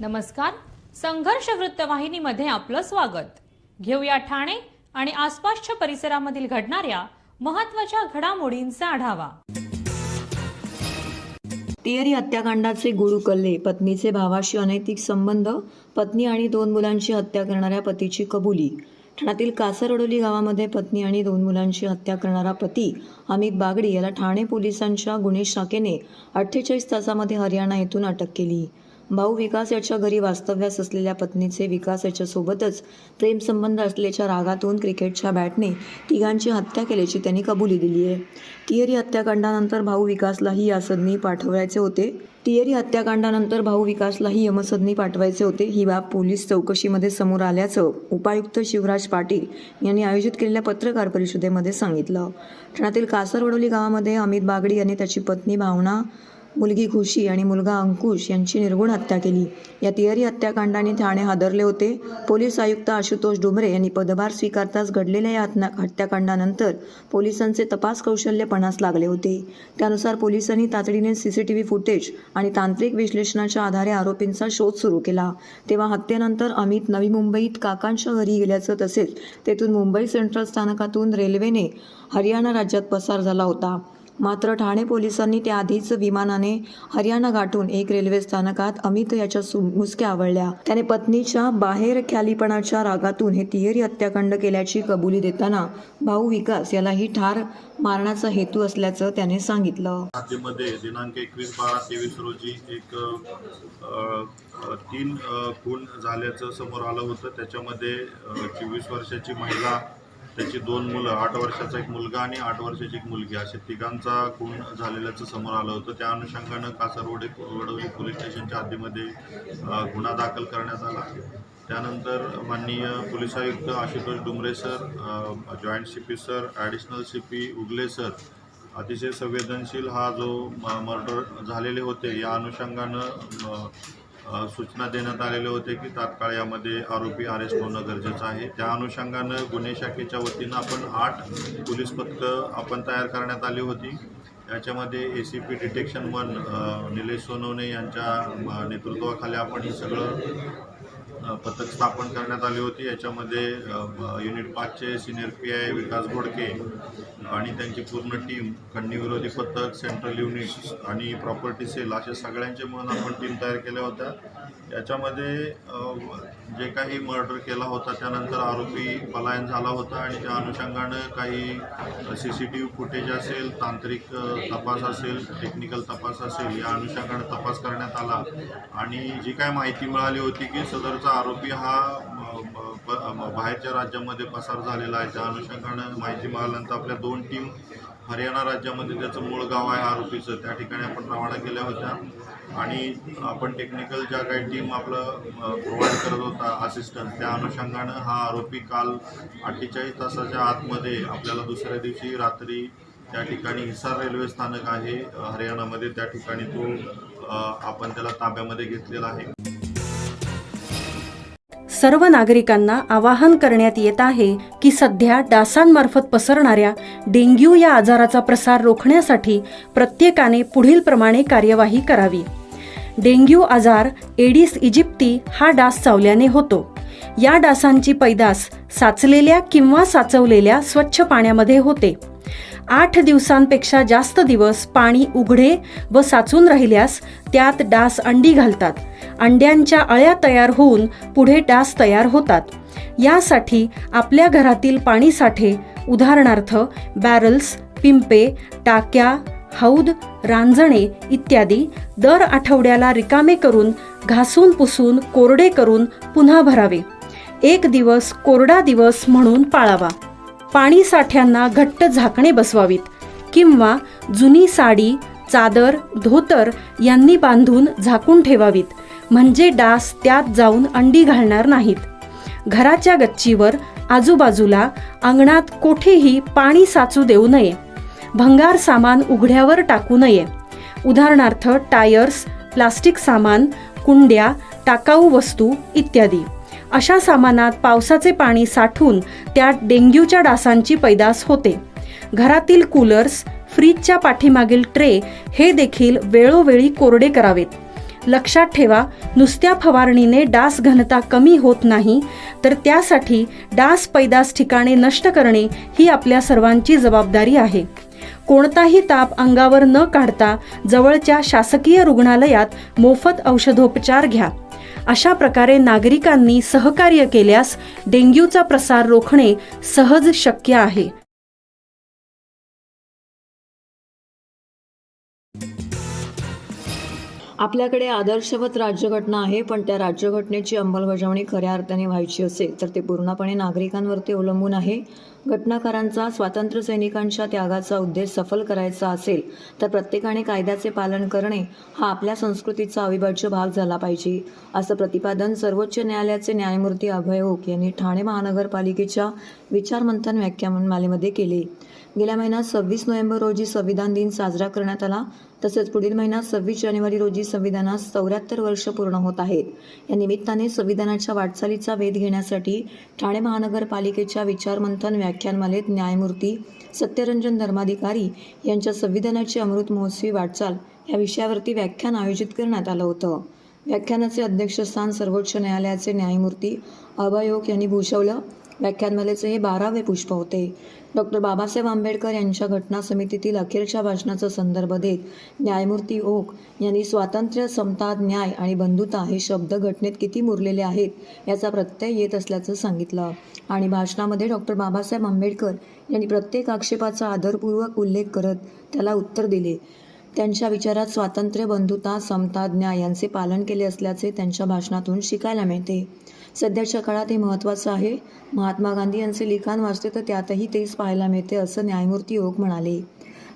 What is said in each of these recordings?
नमस्कार. संघर्ष वृत्तवाहिनीमध्ये आपलं स्वागत. घेऊया ठाणे आणि आसपासच्या परिसरामधील घडणाऱ्या महत्त्वाच्या घडामोडींचा आढावा. तिहेरी हत्याकांडाचे गुरु कल्ले, पत्नीचे भावाशी अनैतिक संबंध, पत्नी आणि 2 मुलांची हत्या करणाऱ्या पतीची कबुली. ठाण्यातील कासरवडोली गावामध्ये पत्नी आणि 2 मुलांची हत्या करणारा पती अमित बागडी याला ठाणे पोलिसांच्या गुन्हे शाखेने 48 तासामध्ये हरियाणा येथून अटक केली. भाऊ विकास याच्या घरी वास्तव्यास असलेल्या पत्नीचे विकास याच्यासोबतच प्रेमसंबंध असल्याच्या रागातून क्रिकेटच्या बॅटने तिघांची हत्या केल्याची त्यांनी कबुली दिली आहे. तिहेरी हत्याकांडानंतर भाऊ विकासलाही यमसदनी पाठवायचे होते. ही बाब पोलीस चौकशीमध्ये समोर आल्याचं उपायुक्त शिवराज पाटील यांनी आयोजित केलेल्या पत्रकार परिषदेमध्ये सांगितलं. ठाण्यातील कासरवडोली गावामध्ये अमित बागडी यांनी त्याची पत्नी भावना, मुलगी खुशी आणि मुलगा अंकुश यांची निर्गुण हत्या केली. या तिहेरी हत्याकांडाने ठाणे हादरले होते. पोलीस आयुक्त आशुतोष डुमरे यांनी पदभार स्वीकारताच घडलेल्या या हत्याकांडानंतर पोलिसांचे तपास कौशल्य पणास लागले होते. त्यानुसार पोलिसांनी तातडीने CCTV फुटेज आणि तांत्रिक विश्लेषणाच्या आधारे आरोपींचा शोध सुरू केला. तेव्हा हत्येनंतर अमित नवी मुंबईत काकांच्या घरी गेल्याचं तसेच तेथून मुंबई सेंट्रल स्थानकातून रेल्वेने हरियाणा राज्यात पसार झाला होता. मात्र ठाणे पोलिसांनी त्याआधीच विमानाने हरियाणा गाठून एक रेल्वे स्थानकात अमित याच्या मुसक्या आवळल्या. त्याने पत्नीच्या बाहेर ख्यालीपणाच्या रागातून हे तिहेरी हत्याकांड केल्याची कबुली देताना भाऊ विकास यालाही ठार मारण्याचा हेतू असल्याचं त्याने सांगितलं. राज्यामध्ये दिनांक 21/12/23 रोजी एक 3 खून झाल्याचं समोर आलं होतं. त्याच्यामध्ये 24 वर्षाची महिला, त्याची 2 मुलं, 8 वर्षाचा एक मुलगा आणि 8 वर्षाची एक मुलगी, अशा तिघांचा खून झालेल्याचं समोर आलं होतं. त्या अनुषंगानं कासरवडोली पोलीस स्टेशनच्या हद्दीमध्ये गुन्हा दाखल करण्यात आला. त्यानंतर माननीय पोलीस आयुक्त Ashutosh Dumre sir, joint CP sir, additional CP उगले सर, अतिशय संवेदनशील हा जो मर्डर झालेले होते या अनुषंगानं सूचना देण्यात आलेले होते की तात्काळ यामध्ये आरोपी अरेस्ट होणं गरजेचं आहे. त्या अनुषंगानं गुन्हे शाखेच्या वतीनं आपण 8 पोलीस पथकं आपण तयार करण्यात आली होती. याच्यामध्ये ACP डिटेक्शन 1 निलेश सोनवणे यांच्या नेतृत्वाखाली आपण हे सगळं पथक स्थापन करण्यात आली होती. याच्यामध्ये युनिट 5चे सिनियर PI विकास घोडके आणि त्यांची पूर्ण टीम, खंडणीविरोधी पथक, सेंट्रल युनिट आणि प्रॉपर्टी सेल अशा सगळ्यांचे मिळून आपण टीम तयार केल्या होत्या. याच्यामध्ये जे काही मर्डर केला होता त्यानंतर आरोपी पलायन झाला होता आणि त्या अनुषंगानं काही CCTV फुटेज असेल, तांत्रिक तपास असेल, टेक्निकल तपास असेल, या अनुषंगानं तपास करण्यात आला आणि जी काय माहिती मिळाली होती की सदरचा आरोपी हा बाहेरच्या राज्यामध्ये पसार झालेला आहे. त्या अनुषंगानं माहिती मिळाल्यानंतर आपल्या 2 टीम हरियाणा राज्यामध्ये, त्याचं मूळ गाव आहे आरोपीचं, त्या ठिकाणी आपण रवाना केल्या होत्या आणि आपण टेक्निकल ज्या काही टीम आपलं प्रोव्हाइड करत होता असिस्टन्स, त्या अनुषंगानं हा आरोपी काल 48 तासाच्या आतमध्ये आपल्याला दुसऱ्या दिवशी रात्री त्या ठिकाणी हिसार रेल्वे स्थानक आहे हरियाणामध्ये, त्या ठिकाणी तो आपण त्याला ताब्यामध्ये घेतलेला आहे. सर्व नागरिकांना आवाहन करण्यात येत आहे की सध्या डासांमार्फत पसरणाऱ्या डेंग्यू या आजाराचा प्रसार रोखण्यासाठी प्रत्येकाने पुढीलप्रमाणे कार्यवाही करावी. डेंग्यू आजार एडिस इजिप्ती हा डास चावल्याने होतो. या डासांची पैदास साचलेल्या किंवा साचवलेल्या स्वच्छ पाण्यामध्ये होते. 8 दिवसांपेक्षा जास्त दिवस पाणी उघडे व साचून राहिल्यास त्यात डास अंडी घालतात. अंड्यांच्या अळ्या तयार होऊन पुढे डास तयार होतात. यासाठी आपल्या घरातील पाणीसाठे, उदाहरणार्थ बॅरल्स, पिंपे, टाक्या, हौद, रांजणे इत्यादी दर आठवड्याला रिकामे करून घासून पुसून कोरडे करून पुन्हा भरावे. 1 दिवस कोरडा दिवस म्हणून पाळावा. पाणी साठ्यांना घट्ट झाकणे बसवावीत किंवा जुनी साडी, चादर, धोतर यांनी बांधून झाकून ठेवावीत, म्हणजे डास त्यात जाऊन अंडी घालणार नाहीत. घराच्या गच्चीवर, आजूबाजूला, अंगणात कोठेही पाणी साचू देऊ नये. भंगार सामान उघड्यावर टाकू नये, उदाहरणार्थ टायर्स, प्लास्टिक सामान, कुंड्या, टाकाऊ वस्तू इत्यादी. अशा सामानात पावसाचे पाणी साठून त्यात डेंग्यूच्या डासांची पैदास होते. घरातील कूलर्स, फ्रीजच्या पाठीमागील ट्रे हे देखील वेळोवेळी कोरडे करावेत. लक्षात ठेवा, नुसत्या फवारणीने डास घनता कमी होत नाही, तर त्यासाठी डास पैदास ठिकाणे नष्ट करणे ही आपल्या सर्वांची जबाबदारी आहे. कोणताही ताप अंगावर न काढता जवळच्या शासकीय रुग्णालयात मोफत औषधोपचार घ्या. अशा प्रकारे नागरिकांनी सहकार्य केल्यास डेंग्यूचा प्रसार रोखणे सहज शक्य आहे. आपल्याकडे आदर्शवत राज्यघटना आहे, पण त्या राज्यघटनेची अंमलबजावणी खऱ्या अर्थाने व्हायची असेल तर ते पूर्णपणे नागरिकांवरती अवलंबून आहे. घटनाकारांचा, स्वातंत्र्य सैनिकांच्या त्यागाचा उद्देश सफल करायचा असेल तर प्रत्येकाने कायद्याचे पालन करणे हा आपल्या संस्कृतीचा अविभाज्य भाग झाला पाहिजे, असं प्रतिपादन सर्वोच्च न्यायालयाचे न्यायमूर्ती अभय ओक यांनी ठाणे महानगरपालिकेच्या विचारमंथन व्याख्यानमालेमध्ये केले. गेल्या महिन्यात 26 नोव्हेंबर रोजी संविधान दिन साजरा करण्यात आला. तसेच पुढील महिन्यात 26 जानेवारी रोजी संविधानास 74 वर्ष पूर्ण होत आहेत. या निमित्ताने संविधानाच्या वाटचालीचा वेध घेण्यासाठी ठाणे महानगरपालिकेच्या विचारमंथन व्याख्यानमालेत न्यायमूर्ती सत्यरंजन धर्माधिकारी यांच्या संविधानाची अमृत महोत्सवी वाटचाल या विषयावरती व्याख्यान आयोजित करण्यात आलं होतं. व्याख्यानाचे अध्यक्षस्थान सर्वोच्च न्यायालयाचे न्यायमूर्ती अभय ओक यांनी भूषवलं. व्याख्यानमालेचे हे 12वे पुष्प होते. डॉक्टर बाबासाहेब आंबेडकर यांच्या घटना समितीतील अखेरच्या भाषणाचा संदर्भ देत न्यायमूर्ती ओक यांनी स्वातंत्र्य, समता, न्याय आणि बंधुता हे शब्द घटनेत किती मुरलेले आहेत याचा प्रत्यय येत असल्याचं सांगितलं. आणि भाषणामध्ये डॉक्टर बाबासाहेब आंबेडकर यांनी प्रत्येक आक्षेपाचा आदरपूर्वक उल्लेख करत त्याला उत्तर दिले. त्यांच्या विचारात स्वातंत्र्य, बंधुता, समता, न्याय यांचे पालन केले असल्याचे त्यांच्या भाषणातून शिकायला मिळते. सध्याच्या काळात हे महत्त्वाचं आहे. महात्मा गांधी यांचे लिखाण वाचते तर त्यातही तेच पाहायला मिळते, असं न्यायमूर्ती ओक म्हणाले.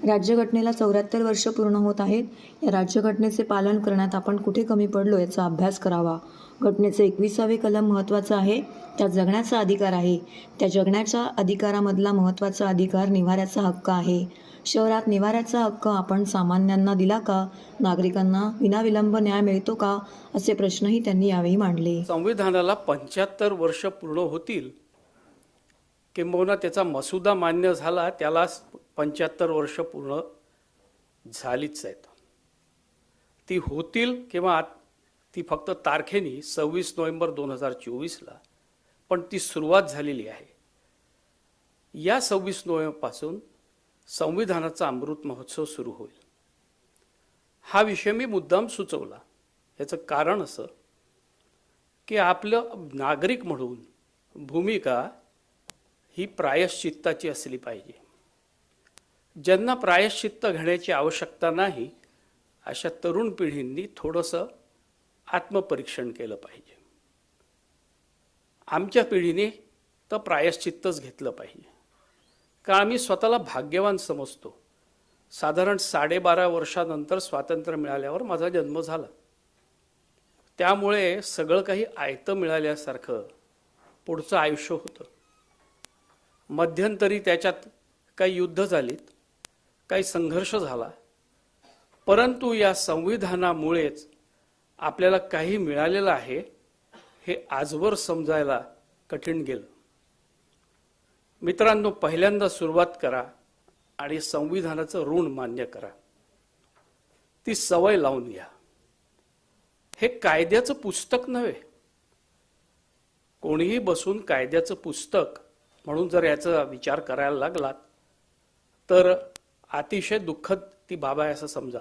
राज्यघटनेला 74 वर्ष पूर्ण होत आहेत. या राज्यघटनेचे पालन करण्यात आपण कुठे कमी पडलो याचा अभ्यास करावा. घटनेचे 21वे कलम महत्त्वाचं आहे. त्यात जगण्याचा अधिकार आहे. त्या जगण्याच्या अधिकारामधला महत्त्वाचा अधिकार निवाऱ्याचा हक्क आहे. शहरात निवाऱ्याचा हक्क आपण सामान्यांना दिला का? नागरिकांना विनाविलंब न्याय मिळतो का? असे प्रश्नही त्यांनी यावेळी मांडले. संविधानाला 75 वर्ष पूर्ण होतील, किंबहुना त्याचा मसुदा मान्य झाला त्याला 75 वर्ष पूर्ण झालीच आहेत. ती होतील किंवा ती फक्त तारखेनी 26 नोव्हेंबर 2024ला, पण ती सुरुवात झालेली आहे. या 26 नोव्हेंबरपासून संविधानाचा अमृत महोत्सव सुरू होईल. हा विषय मी मुद्दाम सुचवला. याचं कारण असं की आपलं नागरिक म्हणून भूमिका ही प्रायश्चित्ताची असली पाहिजे. ज्यांना प्रायश्चित्त घेण्याची आवश्यकता नाही अशा तरुण पिढींनी थोडंसं आत्मपरीक्षण केलं पाहिजे. आमच्या पिढीने तर प्रायश्चित्तच घेतलं पाहिजे, कारण आम्ही स्वतःला भाग्यवान समजतो. साधारण 12.5 वर्षानंतर स्वातंत्र्य मिळाल्यावर माझा जन्म झाला. त्यामुळे सगळं काही आयतं मिळाल्यासारखं पुढचं आयुष्य होतं. मध्यंतरी त्याच्यात काही युद्ध झालीत, काही संघर्ष झाला, परंतु या संविधानामुळेच आपल्याला काही मिळालेलं आहे हे आजवर समजायला कठीण गेलं. मित्रांनो, पहिल्यांदा सुरुवात करा आणि संविधानाचं ऋण मान्य करा. ती सवय लावून घ्या. हे कायद्याचं पुस्तक नव्हे. कोणीही बसून कायद्याचं पुस्तक म्हणून जर याचा विचार करायला लागलात तर अतिशय दुःखद ती बाब आहे असं समजा.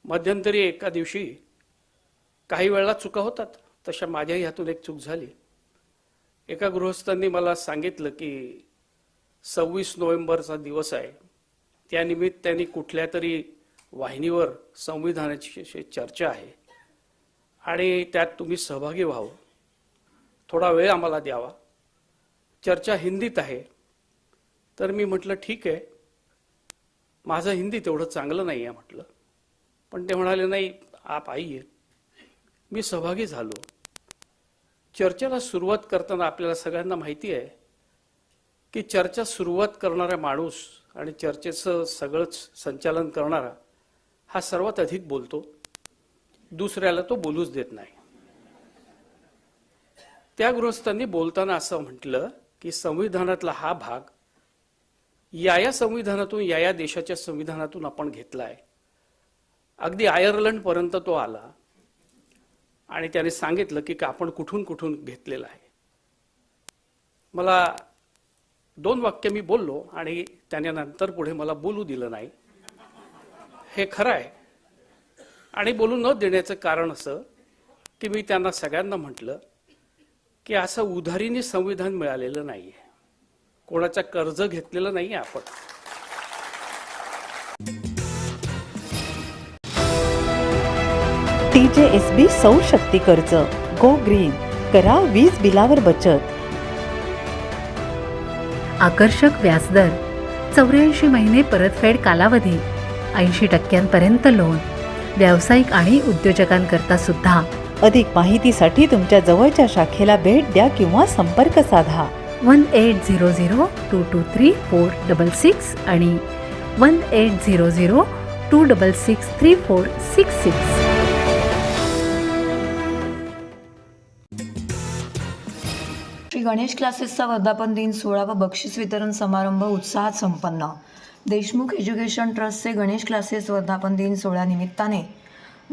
मध्यंतरी एका दिवशी काही वेळेला चुका होतात, तशा माझ्याही हातून एक चूक झाली. एका गृहस्थांनी मला सांगितलं की 26 नोव्हेंबरचा दिवस आहे, त्यानिमित्त त्यांनी कुठल्या तरी वाहिनीवर संविधानाची चर्चा आहे आणि त्यात तुम्ही सहभागी व्हावं, थोडा वेळ आम्हाला द्यावा, चर्चा हिंदीत आहे. तर मी म्हटलं ठीक आहे, माझं हिंदी तेवढं चांगलं नाही आहे म्हटलं. पण ते म्हणाले नाही आप आइए. मी सहभागी झालो. चर्चेला सुरुवात करताना आपल्याला सगळ्यांना माहिती आहे की चर्चा सुरुवात करणारा माणूस आणि चर्चेचं सगळंच संचालन करणारा हा सर्वात अधिक बोलतो, दुसऱ्याला तो बोलूच देत नाही. त्या गृहस्थांनी बोलताना असं म्हटलं की संविधानातला हा भाग या संविधानातून या देशाच्या संविधानातून आपण घेतलाय अगदी आयर्लंडपर्यंत तो आला आणि त्याने सांगितलं की आपण कुठून कुठून घेतलेला आहे. मला 2 वाक्य मी बोललो आणि त्याने नंतर पुढे मला बोलू दिलं नाही. हे खरं आहे. आणि बोलू न देण्याचं कारण असं की मी त्यांना सगळ्यांना म्हटलं की असं उधारीने संविधान मिळालेलं नाहीये, कोणाचं कर्ज घेतलेलं नाहीये आपण. TJSB सौर शक्ती कर्ज, गो ग्रीन, करा वीज बिलावर बचत. आकर्षक व्याजदर, 84 महिने परतफेड कालावधी, 80% लोन, व्यावसायिक आणि उद्योजकांकरता सुद्धा. अधिक माहितीसाठी तुमच्या जवळच्या शाखेला भेट द्या किंवा संपर्क साधा. 1800-223-466 आणि 1800-266-3466. श्री गणेश क्लासेसचा वर्धापन दिन सोहळा व बक्षीस वितरण समारंभ उत्साहात संपन्न. देशमुख एज्युकेशन ट्रस्टचे गणेश क्लासेस वर्धापन दिन सोहळ्यानिमित्ताने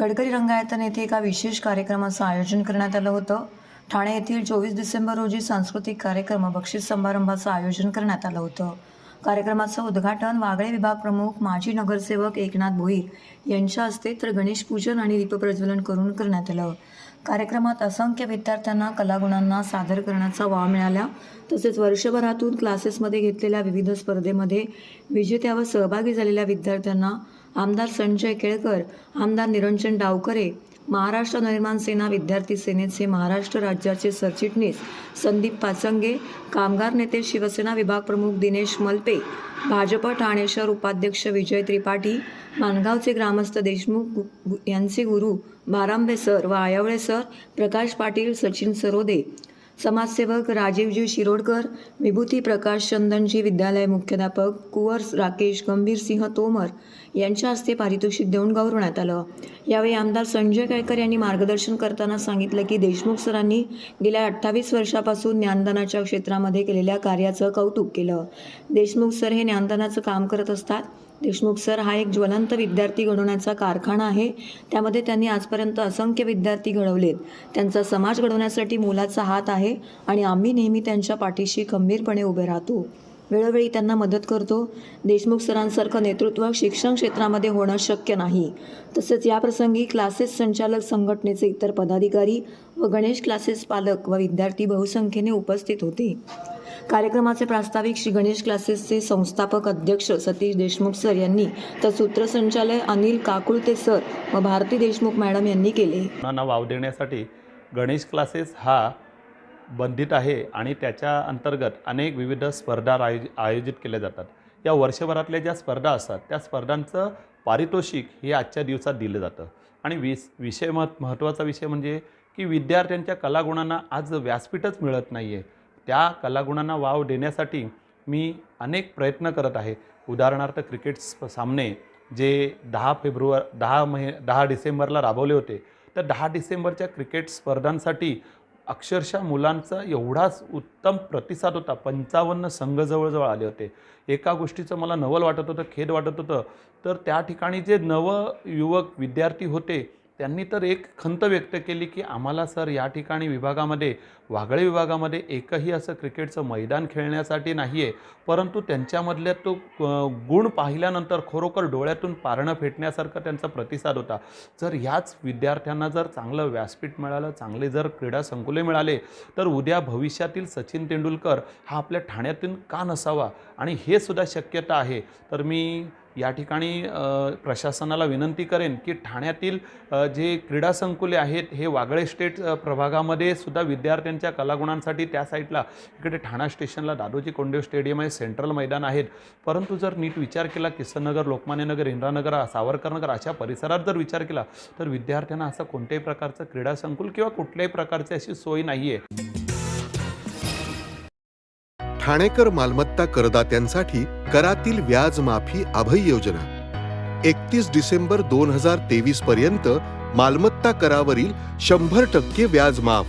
गडकरी रंगायतन येथे एका विशेष कार्यक्रमाचं आयोजन करण्यात आलं होतं. ठाणे येथील 24 डिसेंबर रोजी सांस्कृतिक कार्यक्रम व बक्षीस समारंभाचं आयोजन करण्यात आलं होतं. कार्यक्रमाचं उद्घाटन वागळे विभाग प्रमुख माजी नगरसेवक एकनाथ भोईर यांच्या हस्ते तर गणेश पूजन आणि दीपप्रज्वलन करून करण्यात आलं. कार्यक्रमात असंख्य विद्यार्थ्यांना कलागुणांना सादर करण्याचा वाव मिळाला. तसेच वर्षभरातून क्लासेसमध्ये घेतलेल्या विविध स्पर्धेमध्ये विजेत्या व सहभागी झालेल्या विद्यार्थ्यांना आमदार संजय केळकर, आमदार निरंजन डावकरे, महाराष्ट्र निर्माण सेना विद्यार्थी सेनेचे महाराष्ट्र राज्याचे सरचिटणीस संदीप पाचंगे, कामगार नेते शिवसेना विभाग प्रमुख दिनेश मलपे, भाजप ठाणे शहर उपाध्यक्ष विजय त्रिपाठी, माणगावचे ग्रामस्थ देशमुख यांचे गुरु बारांबे सर व आयवळे सर, प्रकाश पाटील, सचिन सरोदे, समाजसेवक राजीवजी शिरोडकर, विभूती प्रकाश चंदनजी विद्यालय मुख्याध्यापक कुंवर राकेश गंभीरसिंह तोमर यांच्या हस्ते पारितोषिक देऊन गौरवण्यात आलं. यावेळी आमदार संजय केळकर यांनी मार्गदर्शन करताना सांगितलं की देशमुख सरांनी गेल्या 28 वर्षापासून ज्ञानदानाच्या क्षेत्रामध्ये केलेल्या कार्याचं कौतुक केलं. देशमुख सर हे ज्ञानदानाचं काम करत असतात. देशमुख सर हा एक ज्वलंत विद्यार्थी घडवण्याचा कारखाना आहे. त्यामध्ये त्यांनी आजपर्यंत असंख्य विद्यार्थी घडवलेत. त्यांचा समाज घडवण्यासाठी मोलाचा हात आहे आणि आम्ही नेहमी त्यांच्या पाठीशी खंबीरपणे उभे राहतो, वेळोवेळी त्यांना मदत करतो. देशमुख सरांसारखं नेतृत्व शिक्षण क्षेत्रामध्ये होणं शक्य नाही. तसेच याप्रसंगी क्लासेस संचालक संघटनेचे इतर पदाधिकारी व गणेश क्लासेस पालक व विद्यार्थी बहुसंख्येने उपस्थित होते. कार्यक्रमाचे प्रास्ताविक श्री गणेश क्लासेसचे संस्थापक अध्यक्ष सतीश देशमुख सर यांनी तर सूत्रसंचालक अनिल काकुळते सर व भारती देशमुख मॅडम यांनी केले. मुलांना वाव देण्यासाठी गणेश क्लासेस हा बंधित आहे आणि त्याच्या अंतर्गत अनेक विविध स्पर्धा आयोजित केल्या जातात. या वर्षभरातल्या ज्या स्पर्धा असतात त्या स्पर्धांचं पारितोषिक हे आजच्या दिवसात दिलं जातं. आणि विषय महत्त्वाचा विषय म्हणजे की विद्यार्थ्यांच्या कलागुणांना आज व्यासपीठच मिळत नाही आहे. त्या कलागुणांना वाव देण्यासाठी मी अनेक प्रयत्न करत आहे. उदाहरणार्थ क्रिकेट सामने जे 10 डिसेंबरला राबवले होते, तर 10 डिसेंबरच्या क्रिकेट स्पर्धांसाठी अक्षरशः मुलांचा एवढाच उत्तम प्रतिसाद होता. 55 संघ जवळजवळ आले होते. एका गोष्टीचं मला नवल वाटत होतं, खेद वाटत होतं, तर त्या ठिकाणी जे युवक विद्यार्थी होते त्यांनी तर एक खंत व्यक्त केली की आम्हाला सर या ठिकाणी विभागामध्ये वागळे विभागामध्ये एकही असं क्रिकेटचं मैदान खेळण्यासाठी नाही आहे, परंतु त्यांच्यामधल्या तो गुण पाहिल्यानंतर खरोखर डोळ्यातून पारणं फेटण्यासारखा त्यांचा प्रतिसाद होता. जर ह्याच विद्यार्थ्यांना जर चांगलं व्यासपीठ मिळालं, चांगले जर क्रीडा संकुले मिळाले, तर उद्या भविष्यातील सचिन तेंडुलकर हा आपल्या ठाण्यातून का नसावा, आणि हे सुद्धा शक्यता आहे. तर मी या ठिकाणी प्रशासनाला विनंती करेन की ठाण्यातील जे क्रीडा संकुले आहेत हे वागळे स्टेट प्रभागामध्ये सुद्धा विद्यार्थ्यांच्या कलागुणांसाठी त्या साईडला इकडे ठाणा स्टेशनला दादोजी कोंडदेव स्टेडियम आहे, सेंट्रल मैदान आहेत. परंतु जर नीट विचार केला, किसननगर, लोकमान्यनगर, इंदिरानगर, सावरकरनगर अशा परिसरात जर विचार केला तर विद्यार्थ्यांना असं कोणत्याही प्रकारचं क्रीडा संकुल किंवा कुठल्याही प्रकारची अशी सोय नाही आहे. ठाणेकर मालमत्ता करदात्यांसाठी करातील व्याज माफी अभय योजना 31 डिसेंबर 2023 पर्यंत मालमत्ता करावरील 100% व्याज माफ.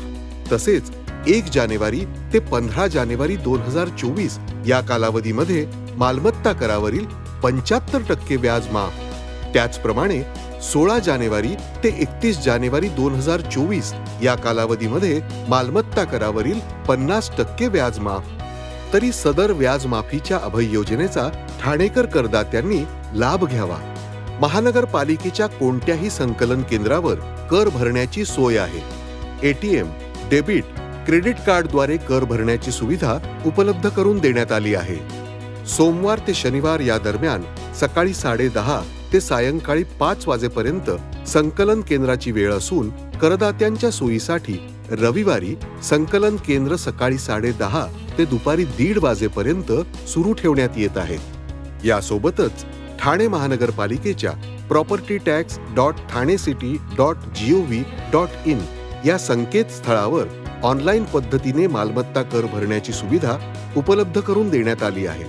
तसेच 1 जानेवारी ते 15 जानेवारी 2024 या कालावधीमध्ये मालमत्ता करावरील 75% व्याज माफ. त्याचप्रमाणे 16 जानेवारी ते 31 जानेवारी 2024 या कालावधीमध्ये मालमत्ता करावरील 50% व्याज माफ. तरी सदर व्याज माफीच्या अभय योजनेचा ठाणेकर करदात्यांनी लाभ घ्यावा. महानगरपालिकेच्या कोणत्याही संकलन केंद्रावर कर भरण्याची सोय आहे. ATM, डेबिट, क्रेडिट कार्डद्वारे कर भरण्याची सुविधा उपलब्ध करून देण्यात आली आहे. सोमवार ते शनिवार या दरम्यान सकाळी 10:30 ते सायंकाळी 5 वाजेपर्यंत संकलन केंद्राची वेळ असून करदात्यांच्या सोयीसाठी रविवारी संकलन केंद्र सकाळी 10:30 ते दुपारी 1:30 वाजेपर्यंत सुरू ठेवण्यात येत आहे. यासोबतच ठाणे महानगरपालिकेच्या propertytax.thanecity.gov.in या संकेतस्थळावर ऑनलाईन पद्धतीने मालमत्ता कर भरण्याची सुविधा उपलब्ध करून देण्यात आली आहे.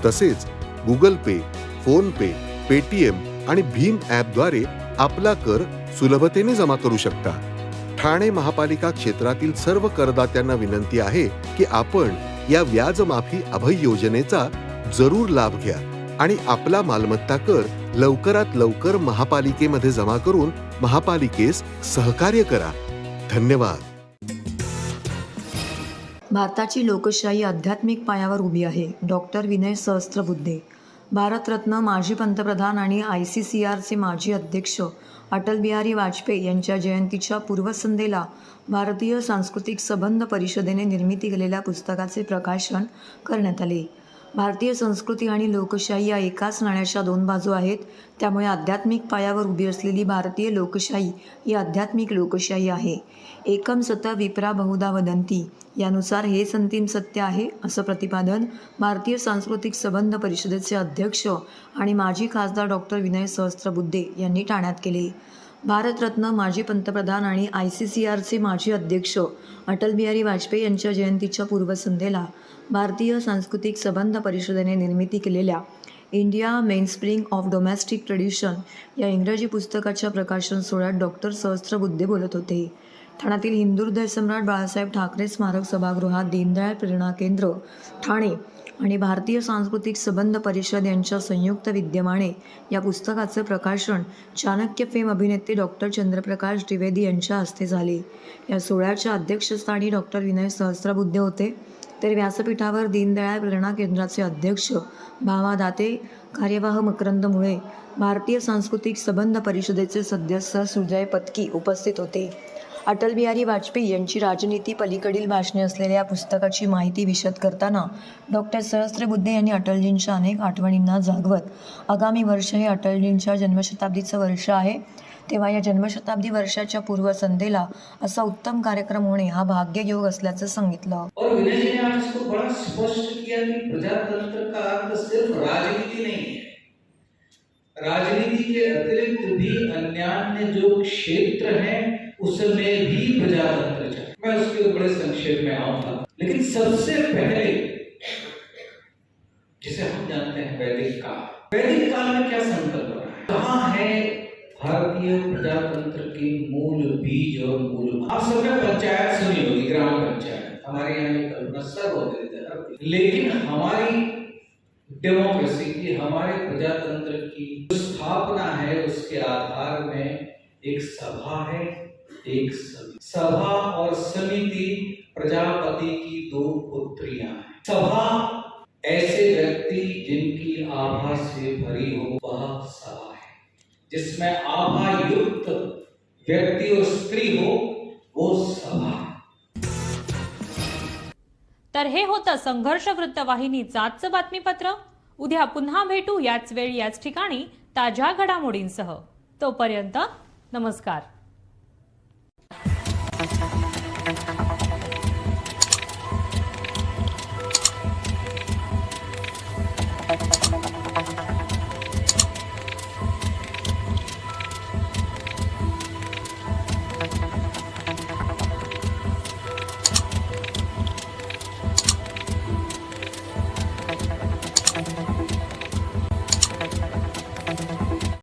तसेच गुगल पे, फोन पे, पेटीएम आणि भीम ॲपद्वारे आपला कर सुलभतेने जमा करू शकता. ठाणे महापालिका क्षेत्रातील सर्व करदात्यांना विनंती आहे की आपण या व्याजमाफी अभय योजनेचा जरूर लाभ घ्या आणि आपला मालमत्ता कर लवकरात लवकर महापालिकेमध्ये जमा करून महापालिकेस सहकार्य करा. धन्यवाद. भारताची लोकशाही आध्यात्मिक पायावर उभी आहे. डॉक्टर विनय सहस्त्रबुद्धे. भारतरत्न, माजी पंतप्रधान आणि ICCRचे माजी अध्यक्ष अटल बिहारी वाजपेयी यांच्या जयंतीच्या पूर्वसंध्येला भारतीय सांस्कृतिक संबंध परिषदेने निर्मिती केलेल्या पुस्तकाचे प्रकाशन करण्यात आले. भारतीय संस्कृती आणि लोकशाही या एकाच नाण्याच्या 2 बाजू आहेत. त्यामुळे आध्यात्मिक पायावर उभी असलेली भारतीय लोकशाही ही आध्यात्मिक लोकशाही आहे. एकम सत विप्रा बहुधा वदंती यानुसार हेच अंतिम सत्य आहे, असं प्रतिपादन भारतीय सांस्कृतिक संबंध परिषदेचे अध्यक्ष आणि माजी खासदार डॉक्टर विनय सहस्त्रबुद्धे यांनी ठाण्यात केले. भारतरत्न, माजी पंतप्रधान आणि ICCRचे माजी अध्यक्ष अटल बिहारी वाजपेयी यांच्या जयंतीच्या पूर्वसंध्येला भारतीय सांस्कृतिक संबंध परिषदेने निर्मिती केलेल्या India mainspring of domestic tradition या इंग्रजी पुस्तकाच्या प्रकाशन सोहळ्यात डॉक्टर सहस्त्रबुद्धे बोलत होते. ठाण्यातील हिंदू हृदय सम्राट बाळासाहेब ठाकरे स्मारक सभागृहात दीनदयाळ प्रेरणा केंद्र ठाणे आणि भारतीय सांस्कृतिक संबंध परिषद यांच्या संयुक्त विद्यमाने या पुस्तकाचं प्रकाशन चाणक्य फेम अभिनेते डॉक्टर चंद्रप्रकाश द्विवेदी यांच्या हस्ते झाले. या सोहळ्याच्या अध्यक्षस्थानी डॉक्टर विनय सहस्त्रबुद्धे होते. तर व्यासपीठावर दीनदयाळ प्रेरणा केंद्राचे अध्यक्ष भावा दाते, कार्यवाह मकरंद मुळे, भारतीय सांस्कृतिक संबंध परिषदेचे सदस्य सुजय पत्की उपस्थित होते. अटल बिहारी वाजपेयी यांची राजनीती पलीकडील भाषणे असलेल्या या पुस्तकाची माहिती विशद करताना डॉक्टर सहस्त्रबुद्धे यांनी अटलजींच्या अनेक आठवणींना जागवत आगामी वर्ष हे अटलजींच्या जन्मशताब्दीचं वर्ष आहे, तेव्हा या जन्मशताब्दी वर्षाच्या पूर्वसंध्येला असा उत्तम कार्यक्रम होणे हा भाग्ययोग असल्याचं सांगितलं. और विनय जी ने आज इसको बड़ा स्पष्ट किया कि प्रजातंत्र का अर्थ सिर्फ राजनीति नहीं है, राजनीति के अतिरिक्त भी अन्य जो क्षेत्र हैं उसमें भी प्रजातंत्र चाहिए. मैं उसके बड़े संक्षेप में आऊंगा, लेकिन सबसे पहले जिसे हम जानते हैं वैदिक काल में क्या संकल्प रहा है, कहाँ है भारतीय प्रजातंत्र के मूल बीज और मूल. आप सबने पंचायत सुनी होगी, ग्राम पंचायत. हमारे यहाँ ये कल्पना सर्वोदय है, लेकिन हमारी डेमोक्रेसी की, हमारे प्रजातंत्र की जो स्थापना है उसके आधार में एक सभा है, एक सभा और समिति प्रजापति की 2 पुत्रियां हैं. सभा ऐसे व्यक्ति जिनकी आभा से भरी हो वह सभा है, जिसमें आभा युक्त व्यक्ति और स्त्री हो वो सभा है. तर हे होतं संघर्ष वृत्तवाहिनीचं आजचं बातमीपत्र. उद्या पुन्हा भेटू याच वेळी याच ठिकाणी ताज्या घडामोडींसह. तोपर्यंत नमस्कार.